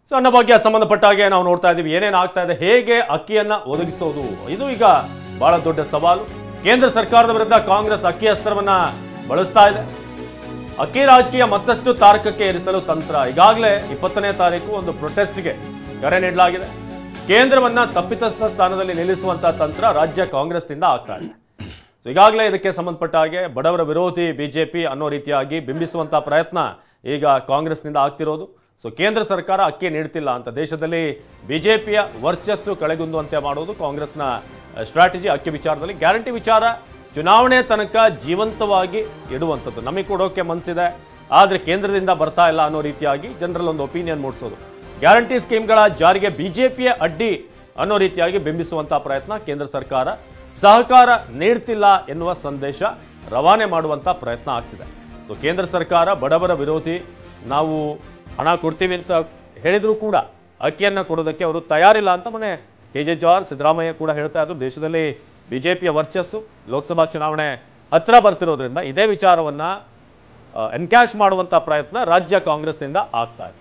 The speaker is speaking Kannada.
ಸೊ ಅನ್ನಭಾಗ್ಯ ಸಂಬಂಧಪಟ್ಟ ಹಾಗೆ ನಾವು ನೋಡ್ತಾ ಇದ್ದೀವಿ ಏನೇನು ಆಗ್ತಾ ಇದೆ, ಹೇಗೆ ಅಕ್ಕಿಯನ್ನ ಒದಗಿಸೋದು, ಇದು ಈಗ ಬಹಳ ದೊಡ್ಡ ಸವಾಲು. ಕೇಂದ್ರ ಸರ್ಕಾರದ ವಿರುದ್ಧ ಕಾಂಗ್ರೆಸ್ ಅಕ್ಕಿ ಅಸ್ತ್ರವನ್ನ ಬಳಸ್ತಾ ಇದೆ. ಅಕ್ಕಿ ರಾಜಕೀಯ ಮತ್ತಷ್ಟು ತಾರಕಕ್ಕೆ ಏರಿಸಲು ತಂತ್ರ. ಈಗಾಗಲೇ 20ನೇ ತಾರೀಕು ಒಂದು ಪ್ರೊಟೆಸ್ಟ್ಗೆ ಕರೆ ನೀಡಲಾಗಿದೆ. ಕೇಂದ್ರವನ್ನ ತಪ್ಪಿತಸ್ಥ ಸ್ಥಾನದಲ್ಲಿ ನಿಲ್ಲಿಸುವಂತಹ ತಂತ್ರ ರಾಜ್ಯ ಕಾಂಗ್ರೆಸ್ನಿಂದ ಆಗ್ತಾ ಇದೆ. ಸೊ ಈಗಾಗಲೇ ಇದಕ್ಕೆ ಸಂಬಂಧಪಟ್ಟ ಹಾಗೆ ಬಡವರ ವಿರೋಧಿ ಬಿಜೆಪಿ ಅನ್ನೋ ರೀತಿಯಾಗಿ ಬಿಂಬಿಸುವಂತಹ ಪ್ರಯತ್ನ ಈಗ ಕಾಂಗ್ರೆಸ್ನಿಂದ ಆಗ್ತಿರೋದು. ಸೊ ಕೇಂದ್ರ ಸರ್ಕಾರ ಅಕ್ಕಿ ನೀಡ್ತಿಲ್ಲ ಅಂತ ದೇಶದಲ್ಲಿ ಬಿಜೆಪಿಯ ವರ್ಚಸ್ಸು ಕಳೆಗುಂದುವಂತೆ ಮಾಡೋದು ಕಾಂಗ್ರೆಸ್ನ ಸ್ಟ್ರಾಟಜಿ. ಅಕ್ಕಿ ವಿಚಾರದಲ್ಲಿ ಗ್ಯಾರಂಟಿ ವಿಚಾರ ಚುನಾವಣೆ ತನಕ ಜೀವಂತವಾಗಿ ಇಡುವಂಥದ್ದು. ನಮಗೆ ಕೊಡೋಕೆ ಮನಸ್ಸಿದೆ, ಆದರೆ ಕೇಂದ್ರದಿಂದ ಬರ್ತಾ ಇಲ್ಲ ಅನ್ನೋ ರೀತಿಯಾಗಿ ಜನರಲ್ಲಿ ಒಂದು ಒಪಿನಿಯನ್ ಮೂಡಿಸೋದು. ಗ್ಯಾರಂಟಿ ಸ್ಕೀಮ್ಗಳ ಜಾರಿಗೆ ಬಿಜೆಪಿಯ ಅಡ್ಡಿ ಅನ್ನೋ ರೀತಿಯಾಗಿ ಬಿಂಬಿಸುವಂತಹ ಪ್ರಯತ್ನ ಕೇಂದ್ರ ಸರ್ಕಾರ ಸಹಕಾರ ನೀಡ್ತಿಲ್ಲ ಎನ್ನುವ ಸಂದೇಶ ರವಾನೆ ಮಾಡುವಂಥ ಪ್ರಯತ್ನ ಆಗ್ತಿದೆ. ಸೊ ಕೇಂದ್ರ ಸರ್ಕಾರ ಬಡವರ ವಿರೋಧಿ, ನಾವು ಹಣ ಕೊಡ್ತೀವಿ ಅಂತ ಹೇಳಿದರೂ ಕೂಡ ಅಕ್ಕಿಯನ್ನು ಕೊಡೋದಕ್ಕೆ ಅವರು ತಯಾರಿಲ್ಲ ಅಂತ ಮೊನ್ನೆ KJ ಜಾರ್ಜ್, ಸಿದ್ದರಾಮಯ್ಯ ಕೂಡ ಹೇಳ್ತಾ ಇದ್ರು. ದೇಶದಲ್ಲಿ ಬಿಜೆಪಿಯ ವರ್ಚಸ್ಸು ಲೋಕಸಭಾ ಚುನಾವಣೆ ಹತ್ರ ಬರ್ತಿರೋದ್ರಿಂದ ಇದೇ ವಿಚಾರವನ್ನು ಎನ್ಕ್ಯಾಶ್ ಮಾಡುವಂಥ ಪ್ರಯತ್ನ ರಾಜ್ಯ ಕಾಂಗ್ರೆಸ್ನಿಂದ ಆಗ್ತಾ ಇದೆ.